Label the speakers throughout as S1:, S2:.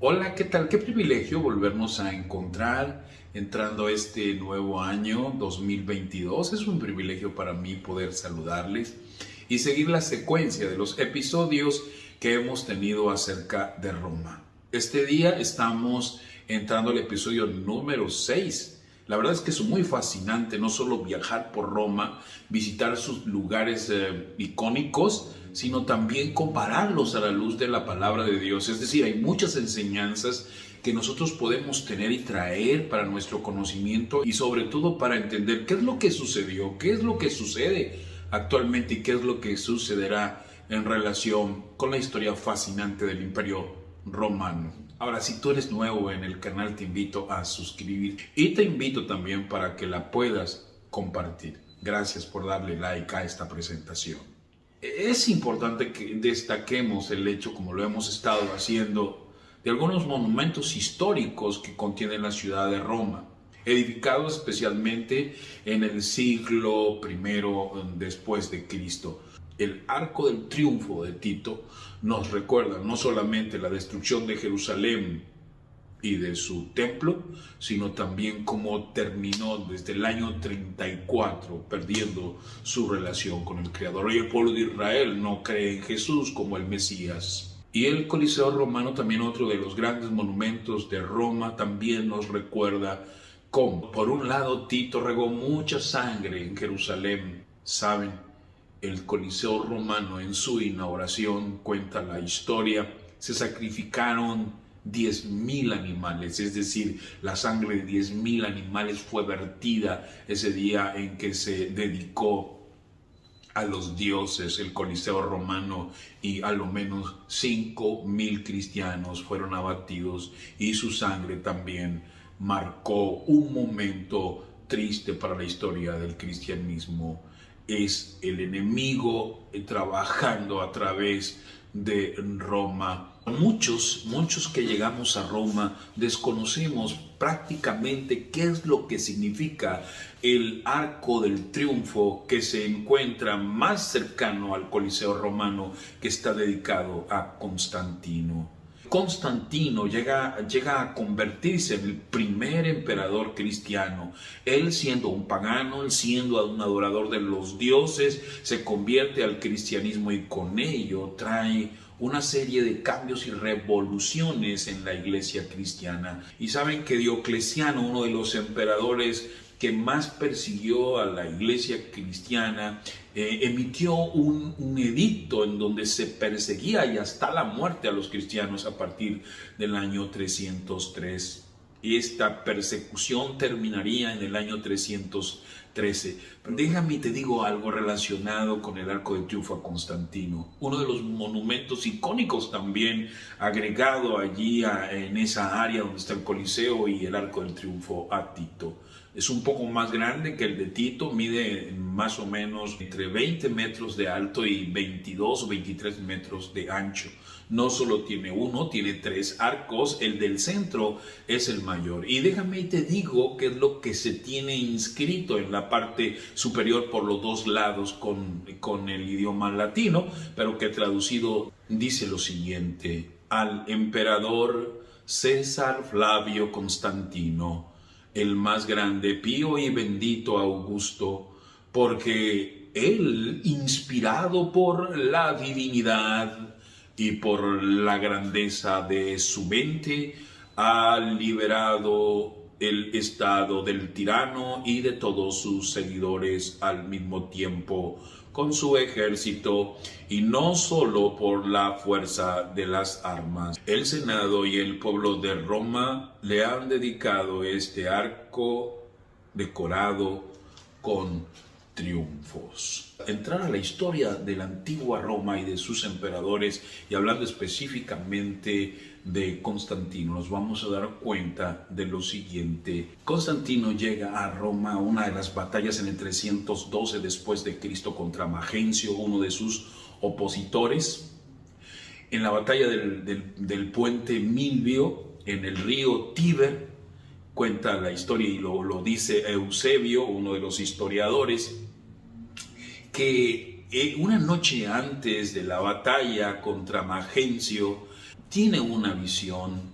S1: Hola, ¿qué tal? Qué privilegio volvernos a encontrar entrando a este nuevo año 2022. Es un privilegio para mí poder saludarles y seguir la secuencia de los episodios que hemos tenido acerca de Roma. Este día estamos entrando al episodio número 6. La verdad es que es muy fascinante no solo viajar por Roma, visitar sus lugares icónicos, sino también compararlos a la luz de la palabra de Dios. Es decir, hay muchas enseñanzas que nosotros podemos tener y traer para nuestro conocimiento y sobre todo para entender qué es lo que sucedió, qué es lo que sucede actualmente y qué es lo que sucederá en relación con la historia fascinante del Imperio Romano. Ahora, si tú eres nuevo en el canal, te invito a suscribir y te invito también para que la puedas compartir. Gracias por darle like a esta presentación. Es importante que destaquemos el hecho, como lo hemos estado haciendo, de algunos monumentos históricos que contiene la ciudad de Roma, edificados especialmente en el siglo I después de Cristo. El Arco del Triunfo de Tito nos recuerda no solamente la destrucción de Jerusalén y de su templo, sino también cómo terminó desde el año 34 perdiendo su relación con el Creador. Y el pueblo de Israel no cree en Jesús como el Mesías. Y el Coliseo Romano, también otro de los grandes monumentos de Roma, también nos recuerda cómo, por un lado, Tito regó mucha sangre en Jerusalén. Saben, el Coliseo Romano en su inauguración, cuenta la historia, se sacrificaron 10,000 animales, es decir, la sangre de 10,000 animales fue vertida ese día en que se dedicó a los dioses el Coliseo Romano, y a lo menos 5,000 cristianos fueron abatidos, y su sangre también marcó un momento triste para la historia del cristianismo. Es el enemigo trabajando a través de Roma. Muchos que llegamos a Roma desconocemos prácticamente qué es lo que significa el Arco del Triunfo, que se encuentra más cercano al Coliseo Romano, que está dedicado a Constantino. Constantino llega a convertirse en el primer emperador cristiano. Él, siendo un pagano, él siendo un adorador de los dioses, se convierte al cristianismo y con ello trae una serie de cambios y revoluciones en la iglesia cristiana. Y saben que Diocleciano, uno de los emperadores que más persiguió a la iglesia cristiana, emitió un edicto en donde se perseguía y hasta la muerte a los cristianos a partir del año 303. Y esta persecución terminaría en el año 313. Pero déjame y te digo algo relacionado con el Arco de Triunfo a Constantino. Uno de los monumentos icónicos también agregado allí en esa área donde está el Coliseo y el Arco del Triunfo a Tito. Es un poco más grande que el de Tito, mide más o menos entre 20 metros de alto y 22 o 23 metros de ancho. No solo tiene uno, tiene 3 arcos, el del centro es el mayor. Y déjame y te digo qué es lo que se tiene inscrito en la parte superior por los dos lados con el idioma latino, pero que traducido dice lo siguiente: al emperador César Flavio Constantino, el más grande, pío y bendito Augusto, porque él, inspirado por la divinidad y por la grandeza de su mente, ha liberado el estado del tirano y de todos sus seguidores al mismo tiempo con su ejército, y no solo por la fuerza de las armas. El Senado y el pueblo de Roma le han dedicado este arco decorado con triunfos. Entrar a la historia de la antigua Roma y de sus emperadores, y hablando específicamente de Constantino, nos vamos a dar cuenta de lo siguiente. Constantino llega a Roma a una de las batallas en el 312 después de Cristo contra Magencio, uno de sus opositores. En la batalla del puente Milvio, en el río Tíber, cuenta la historia y lo dice Eusebio, uno de los historiadores, que una noche antes de la batalla contra Magencio tiene una visión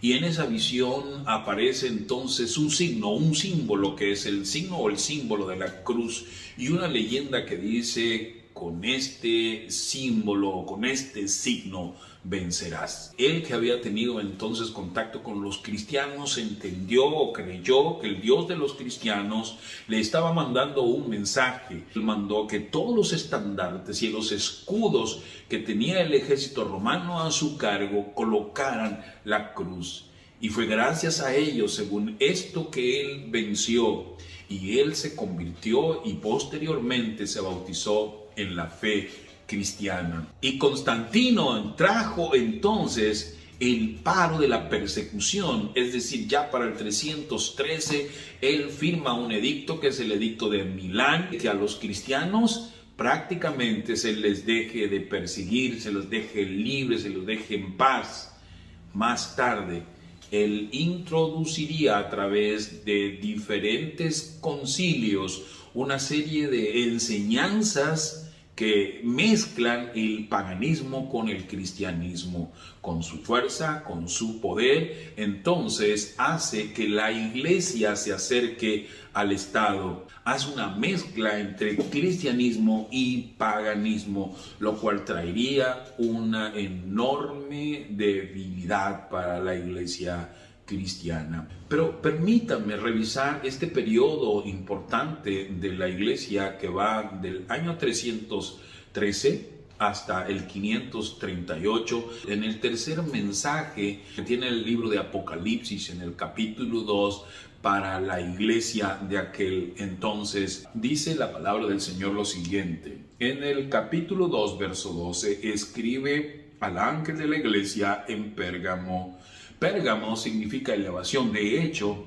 S1: Y en esa visión aparece entonces un signo, un símbolo, que es el signo o el símbolo de la cruz, y una leyenda que dice: con este símbolo o con este signo vencerás. Él, que había tenido entonces contacto con los cristianos, entendió o creyó que el Dios de los cristianos le estaba mandando un mensaje. Él mandó que todos los estandartes y los escudos que tenía el ejército romano a su cargo colocaran la cruz. Y fue gracias a ellos, según esto, que él venció, y él se convirtió y posteriormente se bautizó en la fe cristiana. Y Constantino trajo entonces el paro de la persecución, es decir, ya para el 313 él firma un edicto, que es el edicto de Milán, que a los cristianos prácticamente se les deje de perseguir, se los deje libres, se los deje en paz. Más tarde él introduciría a través de diferentes concilios una serie de enseñanzas que mezclan el paganismo con el cristianismo, con su fuerza, con su poder. Entonces hace que la iglesia se acerque al Estado, hace una mezcla entre cristianismo y paganismo, lo cual traería una enorme debilidad para la iglesia cristiana. Pero permítanme revisar este periodo importante de la iglesia, que va del año 313 hasta el 538. En el tercer mensaje que tiene el libro de Apocalipsis, en el capítulo 2, para la iglesia de aquel entonces, dice la palabra del Señor lo siguiente. En el capítulo 2, verso 12, escribe al ángel de la iglesia en Pérgamo. Pérgamo significa elevación. De hecho,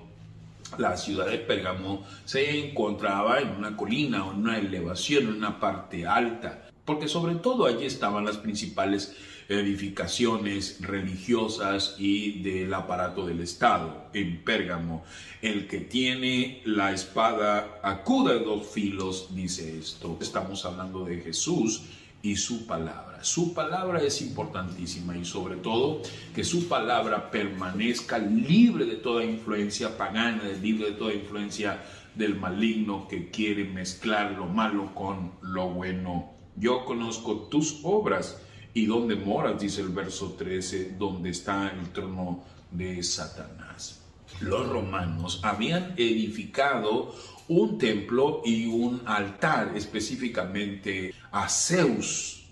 S1: la ciudad de Pérgamo se encontraba en una colina o en una elevación, en una parte alta, porque sobre todo allí estaban las principales edificaciones religiosas y del aparato del Estado. En Pérgamo, el que tiene la espada aguda de dos filos, dice esto. Estamos hablando de Jesús y su palabra. Su palabra es importantísima, y sobre todo que su palabra permanezca libre de toda influencia pagana, libre de toda influencia del maligno que quiere mezclar lo malo con lo bueno. Yo conozco tus obras y donde moras, dice el verso 13, donde está el trono de Satanás. Los romanos habían edificado un templo y un altar específicamente a Zeus,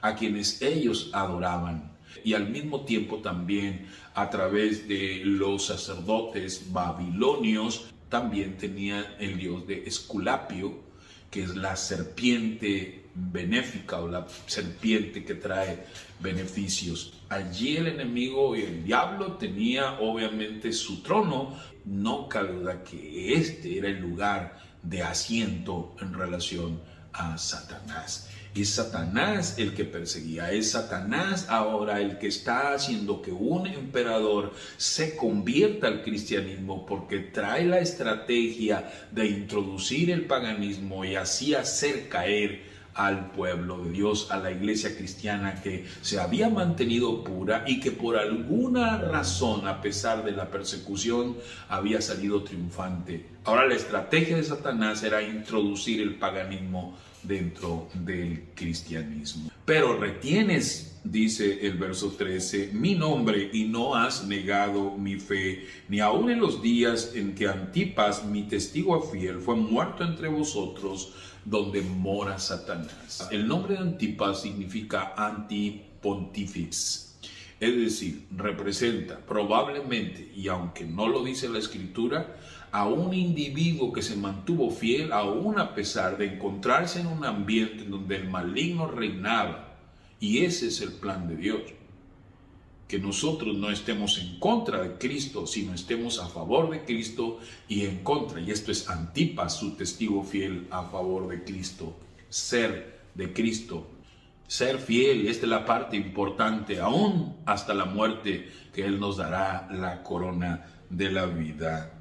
S1: a quienes ellos adoraban, y al mismo tiempo también a través de los sacerdotes babilonios también tenían el dios de Esculapio, que es la serpiente benéfica o la serpiente que trae beneficios. Allí el enemigo y el diablo tenía obviamente su trono. No cabe duda que este era el lugar de asiento en relación a Satanás. Es Satanás el que perseguía, es Satanás ahora el que está haciendo que un emperador se convierta al cristianismo, porque trae la estrategia de introducir el paganismo y así hacer caer al pueblo de Dios, a la iglesia cristiana que se había mantenido pura y que por alguna razón, a pesar de la persecución, había salido triunfante. Ahora la estrategia de Satanás era introducir el paganismo dentro del cristianismo. Pero retienes, dice el verso 13, mi nombre y no has negado mi fe, ni aun en los días en que Antipas, mi testigo fiel, fue muerto entre vosotros, donde mora Satanás. El nombre de Antipas significa antipontifex, es decir, representa probablemente, y aunque no lo dice la escritura, a un individuo que se mantuvo fiel aún a pesar de encontrarse en un ambiente en donde el maligno reinaba. Y ese es el plan de Dios, que nosotros no estemos en contra de Cristo, sino estemos a favor de Cristo y en contra. Y esto es Antipas, su testigo fiel a favor de Cristo. Ser de Cristo, ser fiel, esta es la parte importante, aún hasta la muerte, que Él nos dará la corona de la vida.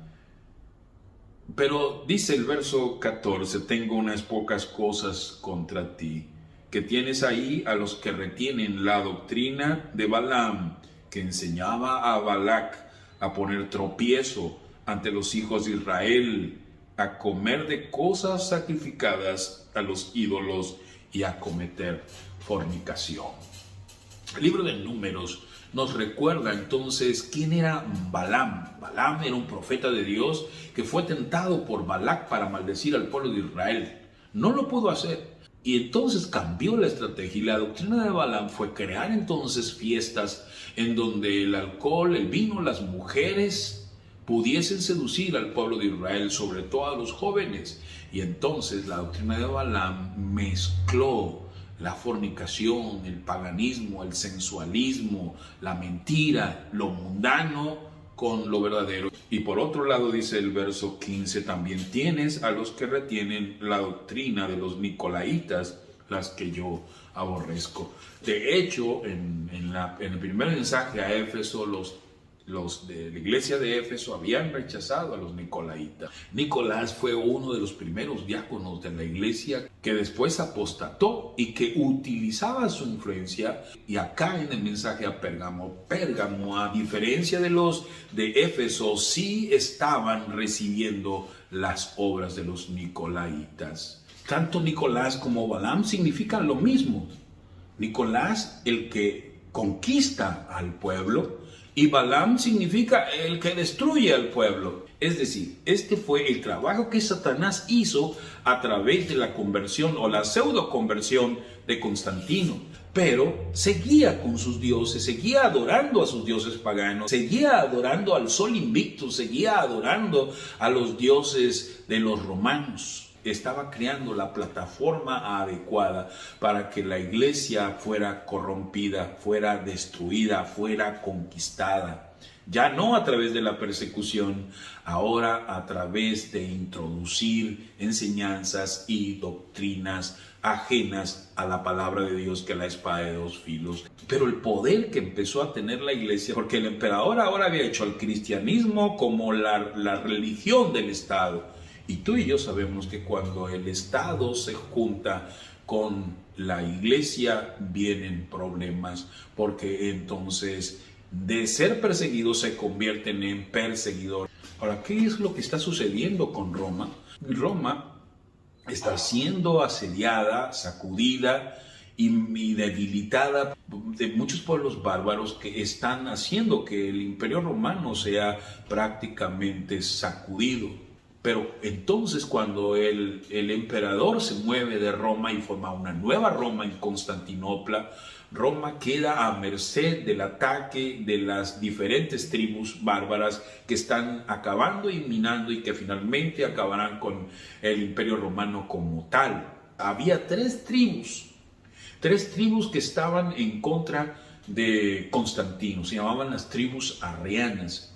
S1: Pero dice el verso 14, tengo unas pocas cosas contra ti, que tienes ahí a los que retienen la doctrina de Balaam, que enseñaba a Balac a poner tropiezo ante los hijos de Israel, a comer de cosas sacrificadas a los ídolos y a cometer fornicación. El libro de Números nos recuerda entonces quién era Balaam. Balaam era un profeta de Dios que fue tentado por Balac para maldecir al pueblo de Israel. No lo pudo hacer. Y entonces cambió la estrategia, y la doctrina de Balaam fue crear entonces fiestas en donde el alcohol, el vino, las mujeres pudiesen seducir al pueblo de Israel, sobre todo a los jóvenes. Y entonces la doctrina de Balaam mezcló la fornicación, el paganismo, el sensualismo, la mentira, lo mundano con lo verdadero. Y por otro lado, dice el verso 15, también tienes a los que retienen la doctrina de los nicolaitas, las que yo aborrezco. De hecho, en el primer mensaje a Éfeso, los de la iglesia de Éfeso habían rechazado a los nicolaitas. Nicolás fue uno de los primeros diáconos de la iglesia que después apostató y que utilizaba su influencia. Y acá en el mensaje a Pérgamo, a diferencia de los de Éfeso, sí estaban recibiendo las obras de los nicolaitas. Tanto Nicolás como Balaam significan lo mismo. Nicolás, el que conquista al pueblo, y Balaam significa el que destruye al pueblo. Es decir, este fue el trabajo que Satanás hizo a través de la conversión o la pseudo conversión de Constantino. Pero seguía con sus dioses, seguía adorando a sus dioses paganos, seguía adorando al sol invicto, seguía adorando a los dioses de los romanos. Estaba creando la plataforma adecuada para que la iglesia fuera corrompida, fuera destruida, fuera conquistada. Ya no a través de la persecución, ahora a través de introducir enseñanzas y doctrinas ajenas a la palabra de Dios, que es la espada de dos filos. Pero el poder que empezó a tener la iglesia, porque el emperador ahora había hecho al cristianismo como la religión del Estado. Y tú y yo sabemos que cuando el Estado se junta con la iglesia vienen problemas, porque entonces de ser perseguidos se convierten en perseguidores. Ahora, ¿qué es lo que está sucediendo con Roma? Roma está siendo asediada, sacudida y debilitada de muchos pueblos bárbaros que están haciendo que el Imperio Romano sea prácticamente sacudido. Pero entonces cuando el emperador se mueve de Roma y forma una nueva Roma en Constantinopla, Roma queda a merced del ataque de las diferentes tribus bárbaras que están acabando y minando y que finalmente acabarán con el Imperio Romano como tal. Había tres tribus que estaban en contra de Constantino, se llamaban las tribus arrianas.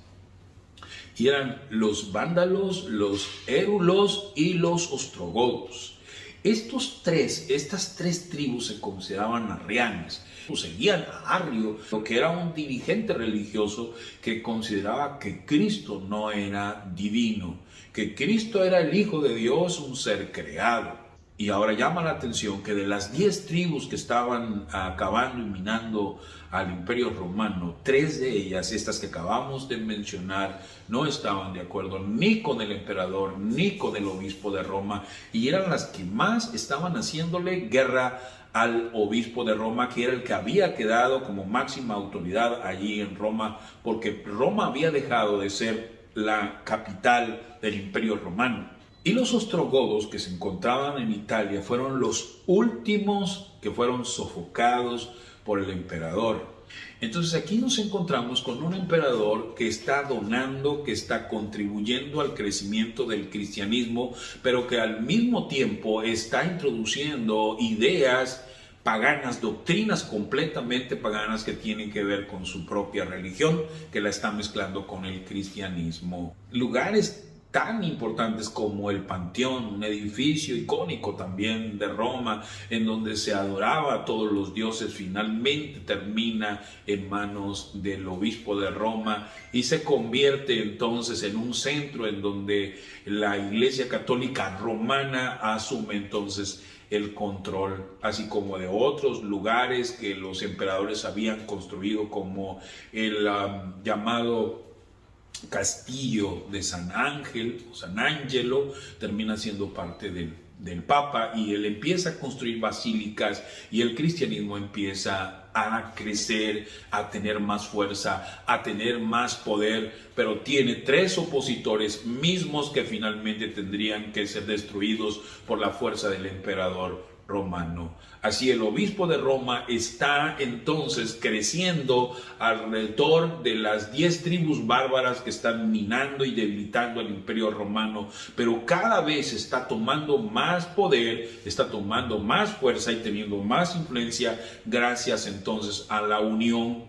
S1: Y eran los vándalos, los érulos y los ostrogodos. Estas tres tribus se consideraban arrianas. Seguían a Arrio, lo que era un dirigente religioso que consideraba que Cristo no era divino, que Cristo era el Hijo de Dios, un ser creado. Y ahora llama la atención que de las 10 tribus que estaban acabando y minando al Imperio Romano, 3 de ellas, estas que acabamos de mencionar, no estaban de acuerdo ni con el emperador ni con el obispo de Roma, y eran las que más estaban haciéndole guerra al obispo de Roma, que era el que había quedado como máxima autoridad allí en Roma, porque Roma había dejado de ser la capital del Imperio Romano. Y los ostrogodos que se encontraban en Italia fueron los últimos que fueron sofocados por el emperador. Entonces aquí nos encontramos con un emperador que está donando, que está contribuyendo al crecimiento del cristianismo, pero que al mismo tiempo está introduciendo ideas paganas, doctrinas completamente paganas que tienen que ver con su propia religión, que la está mezclando con el cristianismo. Lugares tan importantes como el Panteón, un edificio icónico también de Roma, en donde se adoraba a todos los dioses, finalmente termina en manos del obispo de Roma y se convierte entonces en un centro en donde la Iglesia Católica Romana asume entonces el control, así como de otros lugares que los emperadores habían construido, como el llamado castillo de San Ángel o San Angelo, termina siendo parte del Papa, y él empieza a construir basílicas y el cristianismo empieza a crecer, a tener más fuerza, a tener más poder, pero tiene tres opositores mismos que finalmente tendrían que ser destruidos por la fuerza del emperador romano. Así el obispo de Roma está entonces creciendo alrededor de las 10 tribus bárbaras que están minando y debilitando al imperio romano, pero cada vez está tomando más poder, está tomando más fuerza y teniendo más influencia gracias entonces a la unión,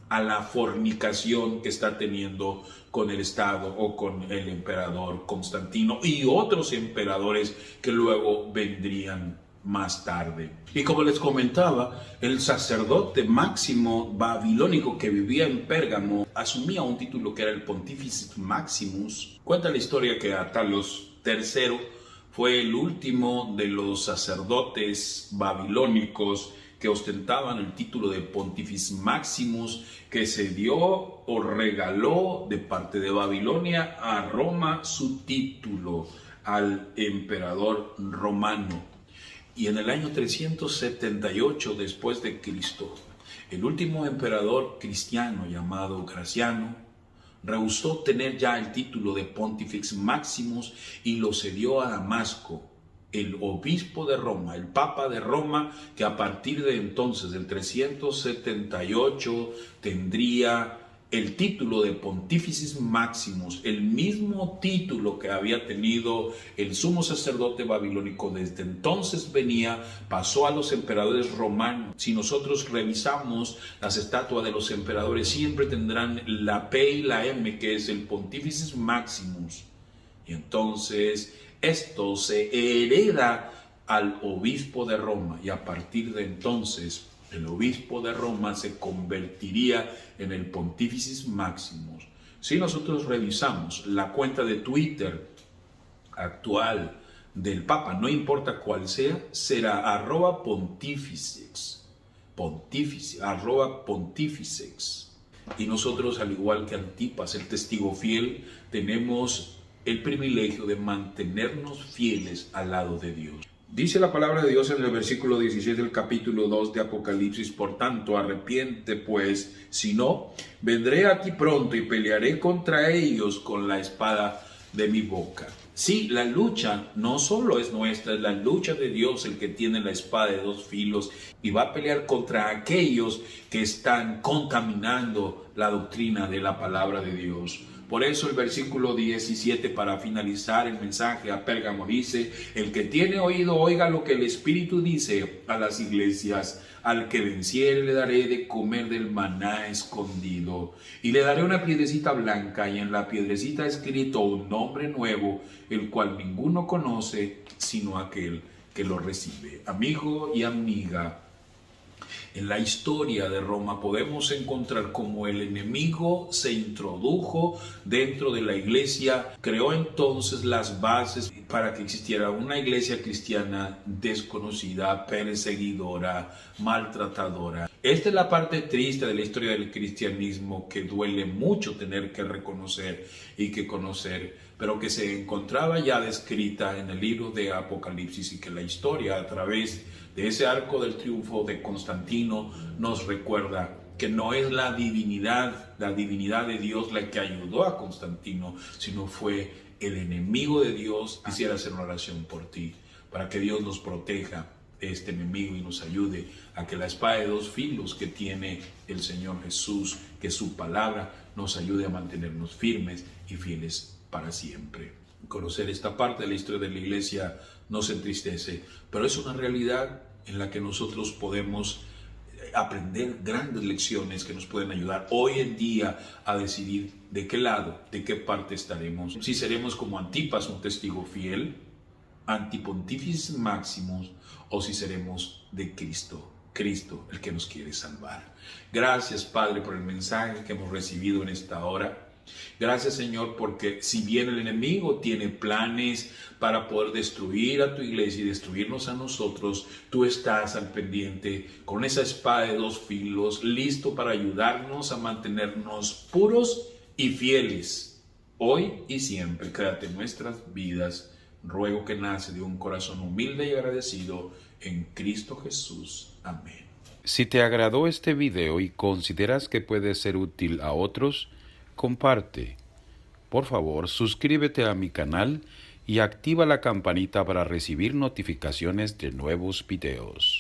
S1: a la fornicación que está teniendo con el Estado o con el emperador Constantino y otros emperadores que luego vendrían más tarde. Y como les comentaba, el sacerdote máximo babilónico que vivía en Pérgamo asumía un título que era el Pontifex Maximus. Cuenta la historia que Atalos III fue el último de los sacerdotes babilónicos que ostentaban el título de Pontifex Maximus, que se dio o regaló de parte de Babilonia a Roma su título al emperador romano. Y en el año 378 después de Cristo, el último emperador cristiano llamado Graciano rehusó tener ya el título de Pontifex Maximus y lo cedió a Damasco, el obispo de Roma, el papa de Roma, que a partir de entonces, del 378, tendría el título de Pontifex Maximus, el mismo título que había tenido el sumo sacerdote babilónico desde entonces pasó a los emperadores romanos. Si nosotros revisamos las estatuas de los emperadores, siempre tendrán la P y la M, que es el Pontifex Maximus. Y entonces esto se hereda al obispo de Roma, y a partir de entonces el obispo de Roma se convertiría en el Pontifex Maximus. Si nosotros revisamos la cuenta de Twitter actual del Papa, no importa cuál sea, será @pontifex, @pontifex. Y nosotros, al igual que Antipas, el testigo fiel, tenemos el privilegio de mantenernos fieles al lado de Dios. Dice la palabra de Dios en el versículo 16 del capítulo 2 de Apocalipsis: por tanto, arrepiente pues, si no, vendré a ti pronto y pelearé contra ellos con la espada de mi boca. Sí, la lucha no solo es nuestra, es la lucha de Dios el que tiene la espada de dos filos y va a pelear contra aquellos que están contaminando la doctrina de la palabra de Dios. Por eso el versículo 17, para finalizar el mensaje a Pérgamo, dice: el que tiene oído, oiga lo que el Espíritu dice a las iglesias. Al que venciere le daré de comer del maná escondido, y le daré una piedrecita blanca, y en la piedrecita escrito un nombre nuevo, el cual ninguno conoce sino aquel que lo recibe. Amigo y amiga, en la historia de Roma podemos encontrar cómo el enemigo se introdujo dentro de la iglesia, creó entonces las bases para que existiera una iglesia cristiana desconocida, perseguidora, maltratadora. Esta es la parte triste de la historia del cristianismo, que duele mucho tener que reconocer y que conocer, pero que se encontraba ya descrita en el libro de Apocalipsis, y que la historia, a través de ese arco del triunfo de Constantino, nos recuerda que no es la divinidad de Dios la que ayudó a Constantino, sino fue el enemigo de Dios. Quisiera hacer una oración por ti, para que Dios nos proteja de este enemigo y nos ayude a que la espada de dos filos que tiene el Señor Jesús, que su palabra, nos ayude a mantenernos firmes y fieles para siempre. Conocer esta parte de la historia de la iglesia nos entristece, pero es una realidad en la que nosotros podemos aprender grandes lecciones que nos pueden ayudar hoy en día a decidir de qué lado, de qué parte estaremos. Si seremos como Antipas, un testigo fiel, anti-Pontifex Maximus, o si seremos de Cristo, el que nos quiere salvar. Gracias, Padre, por el mensaje que hemos recibido en esta hora. Gracias, Señor, porque si bien el enemigo tiene planes para poder destruir a tu iglesia y destruirnos a nosotros, tú estás al pendiente con esa espada de dos filos, listo para ayudarnos a mantenernos puros y fieles, hoy y siempre. Quédate en nuestras vidas. Ruego que nace de un corazón humilde y agradecido en Cristo Jesús. Amén.
S2: Si te agradó este video y consideras que puede ser útil a otros, comparte. Por favor, suscríbete a mi canal y activa la campanita para recibir notificaciones de nuevos videos.